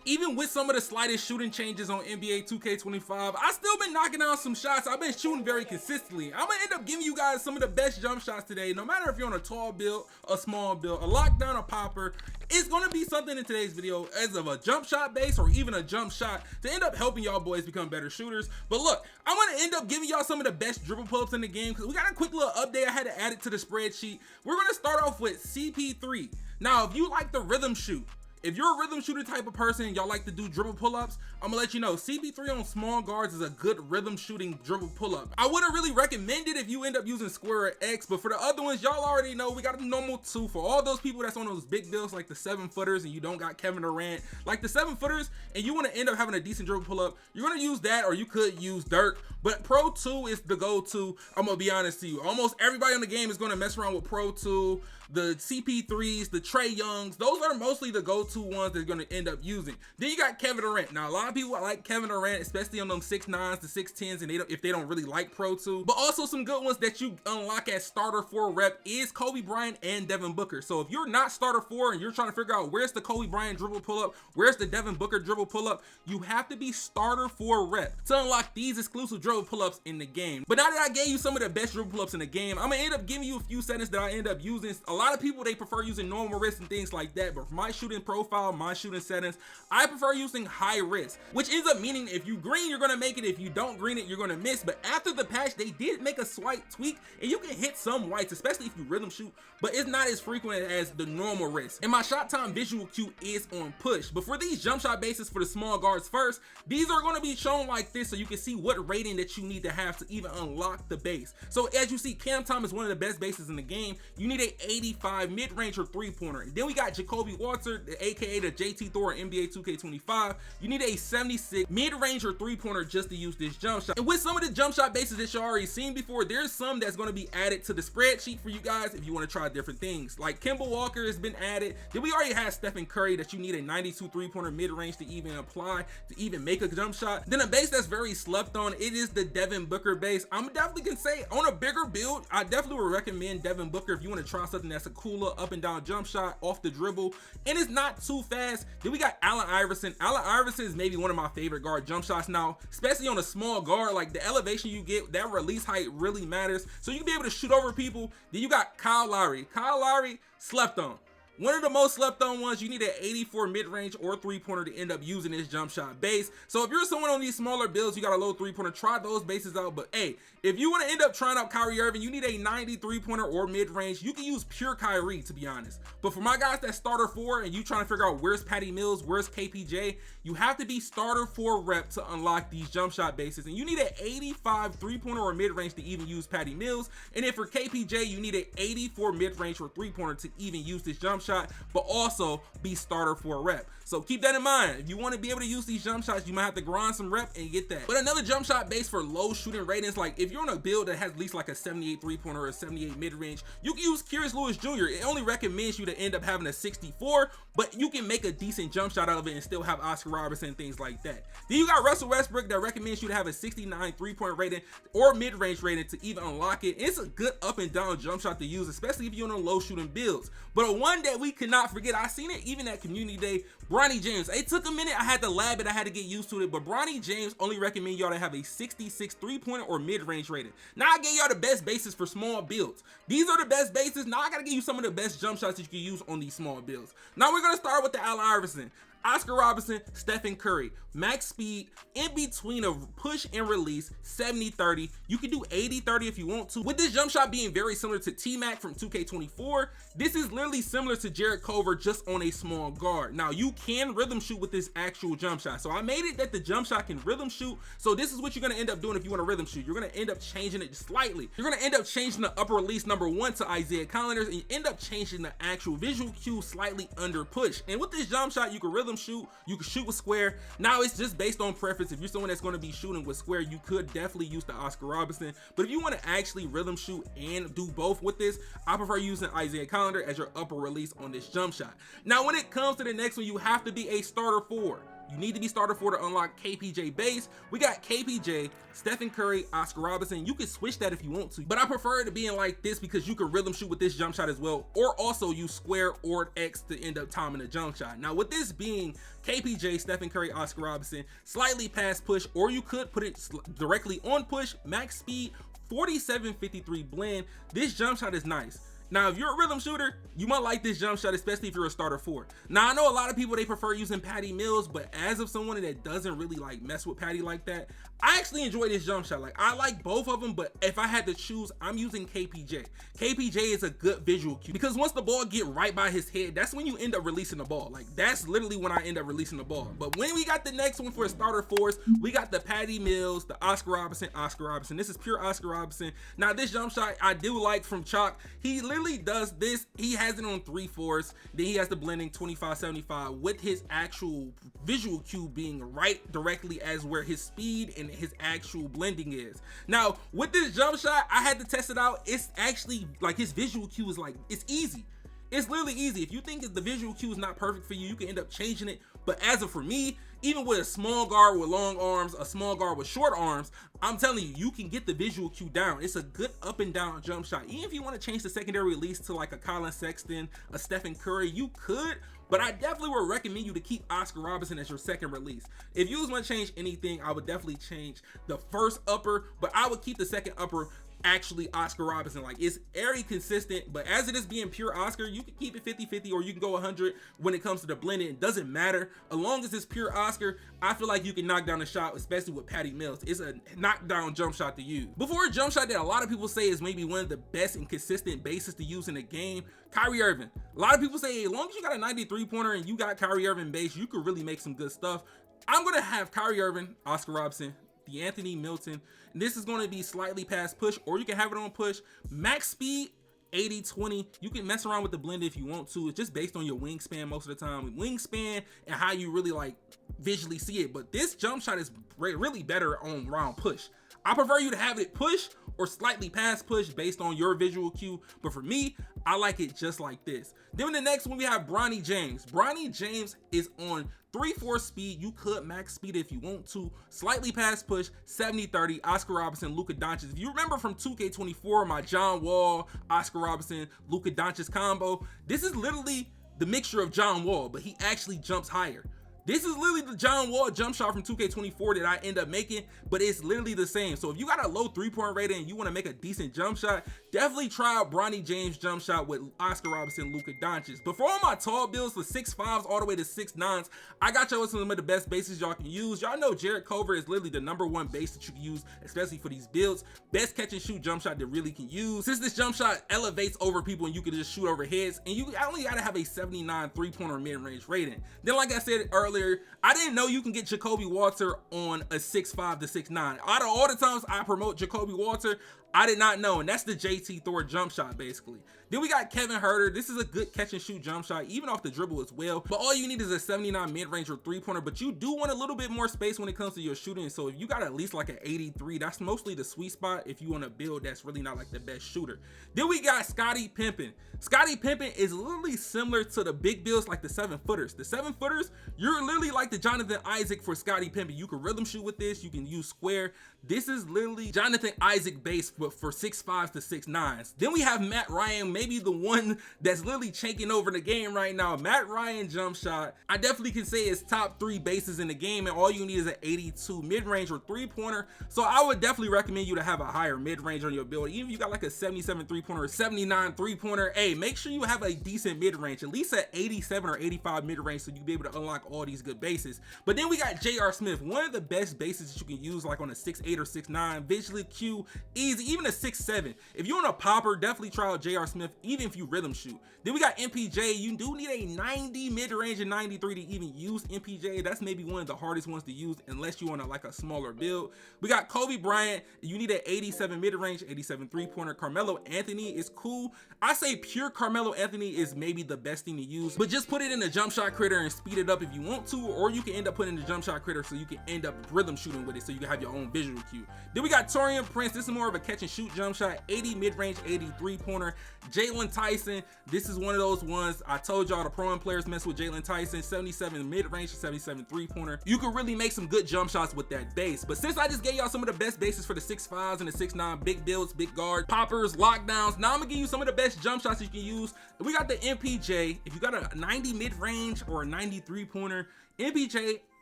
Even with some of the slightest shooting changes on NBA 2K25, I still been knocking down some shots. I've been shooting very consistently. I'm gonna end up giving you guys some of the best jump shots today, no matter if you're on a tall build, a small build, a lockdown, a popper. It's gonna be something in today's video as of a jump shot base or even a jump shot to end up helping y'all boys become better shooters. But look, I'm gonna end up giving y'all some of the best dribble pull-ups in the game because we got a quick little update. I had to add it to the spreadsheet. We're gonna start off with CP3. Now, if you like the rhythm shoot, if you're a rhythm shooter type of person and y'all like to do dribble pull-ups, I'm gonna let you know CP3 on small guards is a good rhythm shooting dribble pull-up. I wouldn't really recommend it if you end up using square or X, but for the other ones, y'all already know we got a normal 2. For all those people that's on those big builds like the 7-footers and you don't got Kevin Durant, like the 7-footers, and you wanna end up having a decent dribble pull-up, you're gonna use that, or you could use Dirk, but Pro 2 is the go-to. I'm gonna be honest to you. Almost everybody on the game is gonna mess around with Pro 2. The CP3s, the Trey Youngs, those are mostly the go-to ones they're gonna end up using. Then you got Kevin Durant. Now, a lot of people like Kevin Durant, especially on them 6'9s to 6'10s, and if they don't really like Pro 2. But also some good ones that you unlock at starter 4 rep is Kobe Bryant and Devin Booker. So if you're not starter 4 and you're trying to figure out where's the Kobe Bryant dribble pull-up, where's the Devin Booker dribble pull-up, you have to be starter 4 rep to unlock these exclusive dribble pull-ups in the game. But now that I gave you some of the best dribble pull-ups in the game, I'm gonna end up giving you a few settings that I end up using. A lot of people, they prefer using normal wrist and things like that, but for my shooting profile, my shooting settings, I prefer using high risk, which ends up meaning if you green, you're gonna make it. If you don't green it, you're gonna miss. But after the patch, they did make a slight tweak, and you can hit some whites, especially if you rhythm shoot, but it's not as frequent as the normal risk. And my shot time visual cue is on push. But for these jump shot bases for the small guards first, these are gonna be shown like this so you can see what rating that you need to have to even unlock the base. So as you see, cam time is one of the best bases in the game. You need a 85 mid-range or 3-pointer. Then we got Jacoby Walter, aka the JT Thor in NBA 2K25. You need a 76 mid-range or 3-pointer just to use this jump shot. And with some of the jump shot bases that you already seen before, there's some that's going to be added to the spreadsheet for you guys if you want to try different things. Like Kemba Walker has been added. Then we already have Stephen Curry that you need a 92 3-pointer mid-range to even apply, to even make a jump shot. Then a base that's very slept on, it is the Devin Booker base. I'm definitely gonna say on a bigger build, I definitely would recommend Devin Booker if you want to try something that's a cooler up and down jump shot off the dribble and it's not too fast. Then we got Allen Iverson. Allen Iverson is maybe one of my favorite guard jump shots now, especially on a small guard. Like the elevation you get, that release height really matters, so you can be able to shoot over people. Then you got Kyle Lowry. Kyle Lowry, slept on. One of the most slept on ones. You need an 84 mid-range or 3-pointer to end up using this jump shot base. So if you're someone on these smaller builds, you got a low 3-pointer, try those bases out. But hey, if you want to end up trying out Kyrie Irving, you need a 93-pointer or mid-range. You can use pure Kyrie, to be honest. But for my guys that starter 4 and you trying to figure out where's Patty Mills, where's KPJ, you have to be starter 4 rep to unlock these jump shot bases. And you need an 85 3-pointer or mid-range to even use Patty Mills. And if for KPJ, you need an 84 mid-range or 3-pointer to even use this jump shot, but also be starter 4 rep. So keep that in mind. If you want to be able to use these jump shots, you might have to grind some rep and get that. But another jump shot base for low shooting ratings, like if you're on a build that has at least like a 78 3-pointer or a 78 mid-range, you can use Curious Lewis Jr. It only recommends you to end up having a 64, but you can make a decent jump shot out of it and still have Oscar Robertson and things like that. Then you got Russell Westbrook that recommends you to have a 69 3-point rating or mid-range rating to even unlock it. It's a good up and down jump shot to use, especially if you're on low shooting builds. But a one that we cannot forget, I seen it even at community day, Bronny James. It took a minute, I had to lab it, I had to get used to it, but Bronny James only recommend y'all to have a 66 3-pointer or mid-range rating. Now I gave y'all the best bases for small builds. These are the best bases. Now I gotta give you some of the best jump shots that you can use on these small builds. Now we're gonna start with the Allen Iverson. Oscar Robertson, Stephen Curry, max speed, in between of push and release, 70-30. You can do 80-30 if you want to. With this jump shot being very similar to T-Mac from 2K24, this is literally similar to Jarrett Culver just on a small guard. Now you can rhythm shoot with this actual jump shot. So I made it that the jump shot can rhythm shoot. So this is what you're gonna end up doing if you want to rhythm shoot. You're gonna end up changing it slightly. You're gonna end up changing the upper release number 1 to Isaiah Colliers, and you end up changing the actual visual cue slightly under push. And with this jump shot, you can rhythm shoot, you can shoot with square. Now it's just based on preference. If you're someone that's going to be shooting with square, you could definitely use the Oscar Robertson. But if you want to actually rhythm shoot and do both with this, I prefer using Isaiah Colliers as your upper release on this jump shot. Now when it comes to the next one, you have to be a starter 4. You need to be starter 4 to unlock KPJ base. We got KPJ, Stephen Curry, Oscar Robertson. You can switch that if you want to, but I prefer it to being like this because you can rhythm shoot with this jump shot as well, or also use square or X to end up timing a jump shot. Now with this being KPJ, Stephen Curry, Oscar Robertson, slightly past push, or you could put it directly on push, max speed, 4753 blend. This jump shot is nice. Now, if you're a rhythm shooter, you might like this jump shot, especially if you're a starter 4. Now, I know a lot of people, they prefer using Patty Mills, but as of someone that doesn't really like mess with Patty like that, I actually enjoy this jump shot. Like, I like both of them, but if I had to choose, I'm using KPJ. KPJ is a good visual cue because once the ball get right by his head, that's when you end up releasing the ball. Like, that's literally when I end up releasing the ball. But when we got the next one for starter 4s, we got the Patty Mills, the Oscar Robertson. This is pure Oscar Robertson. Now, this jump shot I do like from Chalk. He literally does this. He has it on 3/4. Then he has the blending 25-75 with his actual visual cue being right directly as where his speed and his actual blending is. Now, with this jump shot, I had to test it out. It's actually like his visual cue is like, it's easy. It's literally easy. If you think the visual cue is not perfect for you, you can end up changing it. But as of for me, even with a small guard with long arms, a small guard with short arms, I'm telling you, you can get the visual cue down. It's a good up and down jump shot. Even if you want to change the secondary release to like a Colin Sexton, a Stephen Curry, you could, but I definitely would recommend you to keep Oscar Robertson as your second release. If you was going to change anything, I would definitely change the first upper, but I would keep the second upper actually Oscar Robertson. Like, it's very consistent, but as it is being pure Oscar, you can keep it 50-50 or you can go 100 when it comes to the blending. It doesn't matter. As long as it's pure Oscar, I feel like you can knock down the shot, especially with Patty Mills. It's a knockdown jump shot to use. Before a jump shot that a lot of people say is maybe one of the best and consistent bases to use in the game, Kyrie Irving. A lot of people say, hey, as long as you got a 93 pointer and you got Kyrie Irving base, you could really make some good stuff. I'm gonna have Kyrie Irving, Oscar Robertson, DeAnthony Milton. This is going to be slightly past push, or you can have it on push. Max speed 80-20. You can mess around with the blend if you want to. It's just based on your wingspan most of the time. Wingspan and how you really like visually see it. But this jump shot is really better on round push. I prefer you to have it push or slightly past push based on your visual cue. But for me, I like it just like this. Then the next one, we have Bronny James. Bronny James is on 3/4 speed. You could max speed if you want to. Slightly past push, 70-30, Oscar Robertson, Luka Doncic. If you remember from 2K24, my John Wall, Oscar Robertson, Luka Doncic combo, this is literally the mixture of John Wall, but he actually jumps higher. This is literally the John Wall jump shot from 2K24 that I end up making, but it's literally the same. So if you got a low 3-point rating and you want to make a decent jump shot, definitely try out Bronny James jump shot with Oscar Robertson, Luka Doncic. But for all my tall builds, for 6'5s all the way to 6'9s, I got y'all some of the best bases y'all can use. Y'all know Jared Culver is literally the #1 base that you can use, especially for these builds. Best catch and shoot jump shot that really can use. Since this jump shot elevates over people and you can just shoot over heads, and you only got to have a 79 3-pointer mid-range rating. Then like I said earlier, I didn't know you can get Jacoby Walter on a 6'5 to 6'9. Out of all the times I promote Jacoby Walter, I did not know, and that's the JT Thor jump shot basically. Then we got Kevin Huerter. This is a good catch and shoot jump shot, even off the dribble as well. But all you need is a 79 mid-range or 3-pointer, but you do want a little bit more space when it comes to your shooting. So if you got at least like an 83, that's mostly the sweet spot if you want to build that's really not like the best shooter. Then we got Scottie Pippen. Scottie Pippen is literally similar to the big builds like the 7-footers. The 7-footers, you're literally like the Jonathan Isaac for Scottie Pippen. You can rhythm shoot with this. You can use square. This is literally Jonathan Isaac base, but for 6'5s to 6'9s. Then we have Matt Ryan, maybe the one that's literally taking over the game right now. Matt Ryan jump shot, I definitely can say it's top 3 bases in the game, and all you need is an 82 mid-range or 3-pointer. So I would definitely recommend you to have a higher mid-range on your build. Even if you got like a 77 3-pointer or 79 3-pointer, hey, make sure you have a decent mid-range, at least an 87 or 85 mid-range, so you'll be able to unlock all these good bases. But then we got J.R. Smith, one of the best bases that you can use like on a 6'8 or 6'9, visually cue, easy, even a 6'7. If you want a popper, definitely try out J.R. Smith, even if you rhythm shoot. Then we got MPJ. You do need a 90 mid-range and 93 to even use MPJ. That's maybe one of the hardest ones to use unless you want to like a smaller build. We got Kobe Bryant. You need an 87 mid-range, 87 3-pointer. Carmelo Anthony is cool. I say pure Carmelo Anthony is maybe the best thing to use, but just put it in a jump shot critter and speed it up if you want want to, or you can end up putting the jump shot critter so you can end up rhythm shooting with it so you can have your own visual cue. Then we got Torian Prince. This is more of a catch and shoot jump shot, 80 mid-range, 80 3-pointer. Jalen Tyson, this is one of those ones I told y'all the pro-am players mess with. Jalen Tyson, 77 mid-range, 77 3-pointer. You can really make some good jump shots with that base. But since I just gave y'all some of the best bases for the 6'5s and the 6'9, big builds, big guard, poppers, lockdowns, now I'm gonna give you some of the best jump shots you can use. We got the MPJ. If you got a 90 mid-range or a 90 3-pointer, MPJ,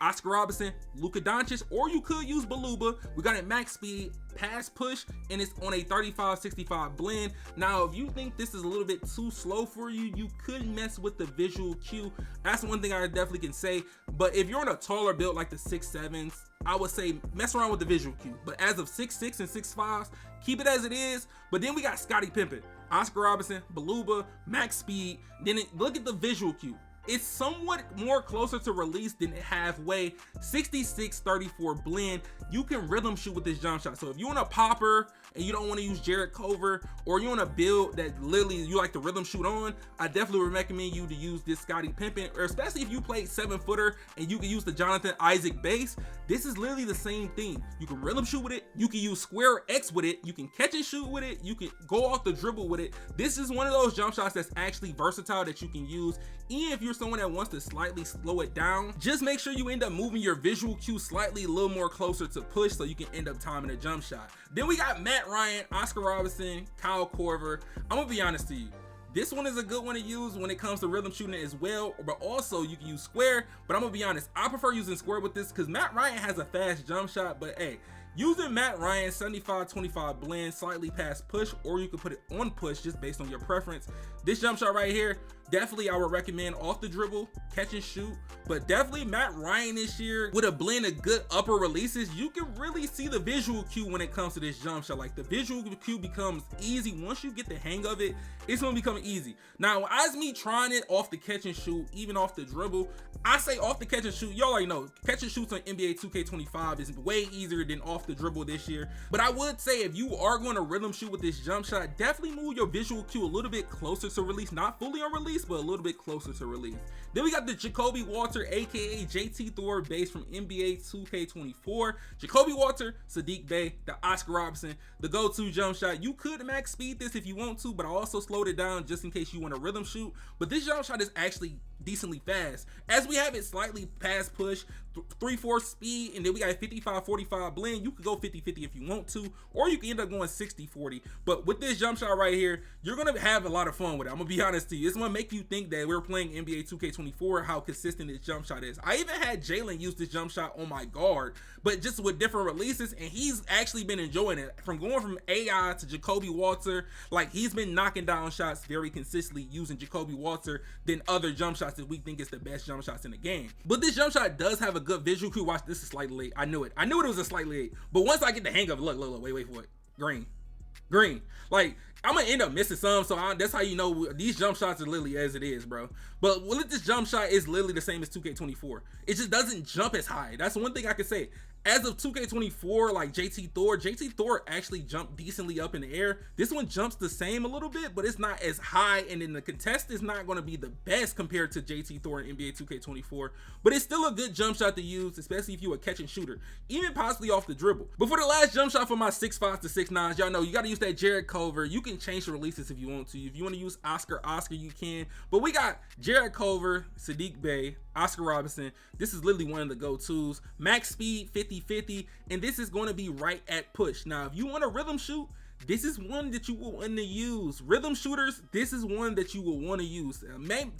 Oscar Robertson, Luka Doncic, or you could use Baluba. We got it max speed, pass push, and it's on a 35-65 blend. Now, if you think this is a little bit too slow for you, you could mess with the visual cue. That's one thing I definitely can say. But if you're on a taller build like the 6'7s, I would say mess around with the visual cue. But as of 6'6 and 6'5s, keep it as it is. But then we got Scottie Pippen, Oscar Robertson, Baluba, max speed. Then look at the visual cue. It's somewhat more closer to release than halfway. 66-34 blend. You can rhythm shoot with this jump shot. So if you want a popper and you don't want to use Jarrett Culver, or you want a build that literally you like to rhythm shoot on, I definitely would recommend you to use this Scottie Pippen, or especially if you play 7-footer and you can use the Jonathan Isaac base. This is literally the same thing. You can rhythm shoot with it, you can use square X with it, you can catch and shoot with it, you can go off the dribble with it. This is one of those jump shots that's actually versatile that you can use. Even if you're someone that wants to slightly slow it down, just make sure you end up moving your visual cue slightly a little more closer to push so you can end up timing a jump shot. Then we got Matt Ryan, Oscar Robertson, Kyle Korver. I'm gonna be honest to you, this one is a good one to use when it comes to rhythm shooting as well, but also you can use square. But I'm gonna be honest, I prefer using square with this because Matt Ryan has a fast jump shot. But hey, using Matt Ryan 75-25 blend, slightly past push, or you can put it on push just based on your preference. This jump shot right here, definitely I would recommend off the dribble, catch and shoot. But definitely Matt Ryan this year with a blend of good upper releases, you can really see the visual cue when it comes to this jump shot. Like the visual cue becomes easy. Once you get the hang of it, it's gonna become easy. Now, as me trying it off the catch and shoot, even off the dribble, I say off the catch and shoot, y'all already know, catch and shoots on NBA 2K25 is way easier than off the dribble this year. But I would say if you are going to rhythm shoot with this jump shot, definitely move your visual cue a little bit closer to release, not fully on release, but a little bit closer to release. Then we got the Jacoby Walter, aka JT Thor base from NBA 2K24. Jacoby Walter, Sadiq Bey, the Oscar Robertson, the go-to jump shot. You could max speed this if you want to, but I also slowed it down just in case you want to rhythm shoot. But this jump shot is actually decently fast, as we have it slightly past push, 3/4 speed, and then we got a 55-45 blend. You could go 50-50 if you want to, or you can end up going 60-40. But with this jump shot right here, you're gonna have a lot of fun with it. I'm gonna be honest to you, it's gonna make you think that we're playing NBA 2K24, how consistent this jump shot is. I even had Jalen use this jump shot on my guard, but just with different releases, and he's actually been enjoying it. From going from AI to Jacoby Walter, like he's been knocking down shots very consistently using Jacoby Walter than other jump shots that we think is the best jump shots in the game. But this jump shot does have a good visual cue. Watch, this is slightly late. I knew it was a slightly late, but once I get the hang of it, look, wait for it. Green. Like, I'm gonna end up missing some, so that's how you know these jump shots are literally as it is, bro. But with this jump shot is literally the same as 2K24. It just doesn't jump as high. That's one thing I can say. As of 2K24, like JT Thor actually jumped decently up in the air. This one jumps the same a little bit, but it's not as high, and then the contest is not going to be the best compared to JT Thor in NBA 2K24. But it's still a good jump shot to use, especially if you're a catch and shooter, even possibly off the dribble. But for the last jump shot for my 6'5s to 6'9s, y'all know you got to use that Jarrett Culver. You can change the releases if you want to. If you want to use Oscar, you can. But we got Jarrett Culver, Sadiq Bey, Oscar Robertson. This is literally one of the go-tos. Max speed 50-50, and this is going to be right at push. Now, if you want to rhythm shoot, this is one that you will want to use. Rhythm shooters, this is one that you will want to use.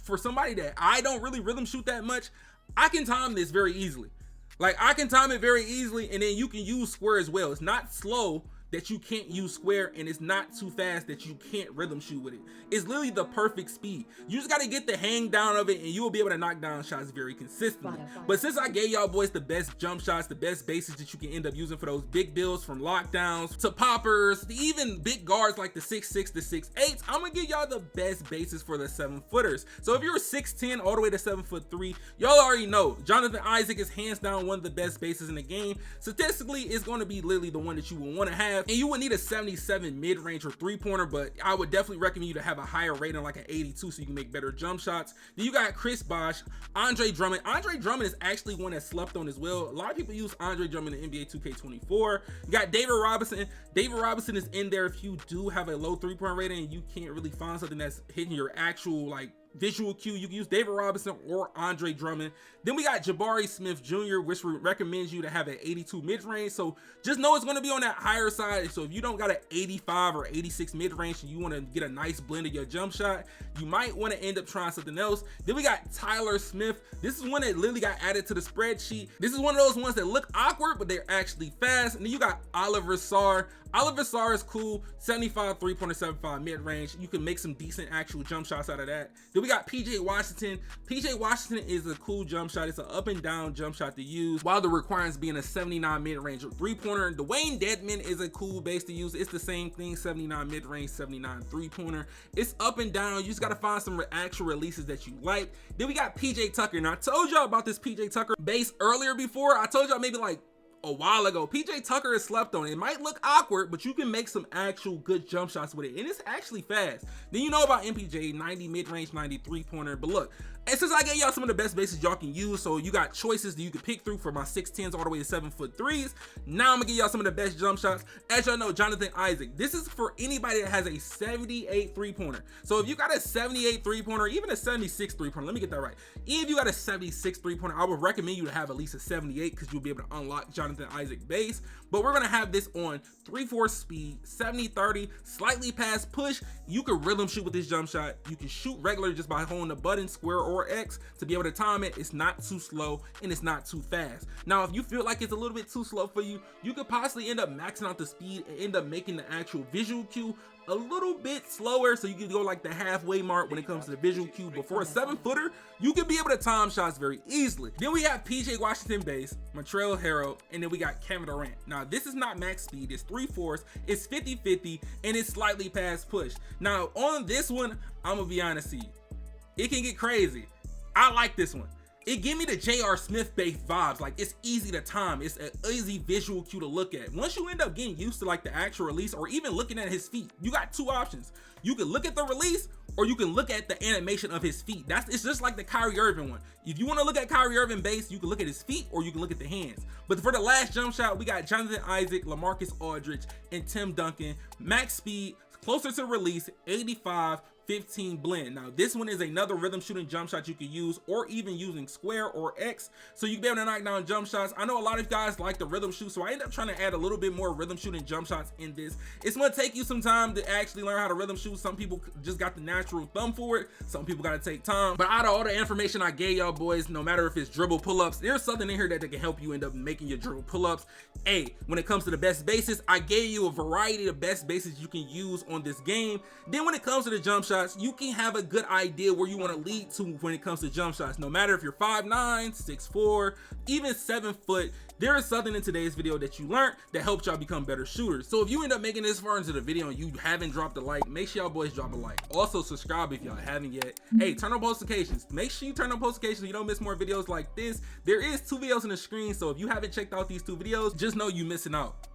For somebody that I don't really rhythm shoot that much, I can time this very easily. Like, I can time it very easily, and then you can use square as well. It's not slow that you can't use square, and it's not too fast that you can't rhythm shoot with it. It's literally the perfect speed. You just got to get the hang down of it, and you will be able to knock down shots very consistently. But since I gave y'all boys the best jump shots, the best bases that you can end up using for those big builds, from lockdowns to poppers to even big guards like the 6'6", the 6'8", I'm gonna give y'all the best bases for the 7-footers. So if you're 6'10" all the way to 7'3", y'all already know Jonathan Isaac is hands down one of the best bases in the game. Statistically, it's going to be literally the one that you will want to have. and you would need a 77 mid-range or three-pointer, but I would definitely recommend you to have a higher rating, like an 82, so you can make better jump shots. Then you got Chris Bosh, Andre Drummond. Andre Drummond is actually one that's slept on as well. A lot of people use Andre Drummond in NBA 2K24. You got David Robinson. David Robinson is in there if you do have a low three-point rating and you can't really find something that's hitting your actual like visual cue. You can use David Robinson or Andre Drummond. Then we got Jabari Smith Jr., which recommends you to have an 82 mid-range. So just know it's going to be on that higher side. So if you don't got an 85 or 86 mid-range and you want to get a nice blend of your jump shot, you might want to end up trying something else. Then we got Tyler Smith. This is one that literally got added to the spreadsheet. This is one of those ones that look awkward, but they're actually fast. And then you got Oliver Sarr. Oliver Sarr is cool, 75 3-pointer, 75 mid-range. You can make some decent actual jump shots out of that. Then we got PJ Washington. PJ Washington is a cool jump shot. It's an up and down jump shot to use, while the requirements being a 79 mid-range or three-pointer. Dwayne Dedman is a cool base to use. It's the same thing, 79 mid-range, 79 three-pointer. It's up and down. You just got to find some actual releases that you like. Then we got PJ Tucker. Now I told y'all about this PJ Tucker base earlier before. I told y'all maybe like a while ago. PJ Tucker is slept on. It might look awkward, but you can make some actual good jump shots with it, and it's actually fast. Then you know about MPJ, 90 mid-range, 90 three-pointer. But look, and since I gave y'all some of the best bases y'all can use, so you got choices that you can pick through for my 6'10s all the way to 7'3s. Now I'm gonna give y'all some of the best jump shots. As y'all know, Jonathan Isaac. This is for anybody that has a 78 three-pointer. So if you got a 78 three-pointer, even a 76 three-pointer, let me get that right. Even if you got a 76 three-pointer, I would recommend you to have at least a 78 because you'll be able to unlock Jonathan Isaac base. But we're gonna have this on 3/4 speed, 70-30, slightly past push. You can rhythm shoot with this jump shot. You can shoot regular just by holding the button, square or X, to be able to time it. It's not too slow and it's not too fast. Now, if you feel like it's a little bit too slow for you, you could possibly end up maxing out the speed and end up making the actual visual cue a little bit slower, so you can go like the halfway mark when it comes to the visual cue. But for a 7-footer, you can be able to time shots very easily. Then we have PJ Washington base, Montrezl Harrell, and then we got Kevin Durant. Now this is not max speed, it's 3/4, it's 50-50, and it's slightly past push. Now on this one, I'm gonna be honest with you, it can get crazy. I like this one. It give me the J.R. Smith based vibes. Like, it's easy to time. It's an easy visual cue to look at. Once you end up getting used to like the actual release, or even looking at his feet, you got two options. You can look at the release, or you can look at the animation of his feet. It's just like the Kyrie Irving one. If you want to look at Kyrie Irving base, you can look at his feet, or you can look at the hands. But for the last jump shot, we got Jonathan Isaac, LaMarcus Aldridge, and Tim Duncan. Max speed, closer to release, 85-15 blend. Now this one is another rhythm shooting jump shot you can use, or even using square or X, so you can be able to knock down jump shots. I know a lot of guys like the rhythm shoot, so I end up trying to add a little bit more rhythm shooting jump shots in this. It's gonna take you some time to actually learn how to rhythm shoot. Some people just got the natural thumb for it, some people gotta take time. But out of all the information I gave y'all boys, no matter if it's dribble pull-ups, there's something in here that can help you end up making your dribble pull-ups. Hey, when it comes to the best bases, I gave you a variety of best bases you can use on this game. Then when it comes to the jump shots, you can have a good idea where you want to lead to when it comes to jump shots. No matter if you're 5'9", 6'4", even 7 foot, there is something in today's video that you learned that helps y'all become better shooters. So if you end up making this far into the video and you haven't dropped a like, make sure y'all boys drop a like. Also subscribe if y'all haven't yet. Hey, turn on notifications. Make sure you turn on notifications so you don't miss more videos like this. There is 2 videos on the screen, so if you haven't checked out these 2 videos, just know you're missing out.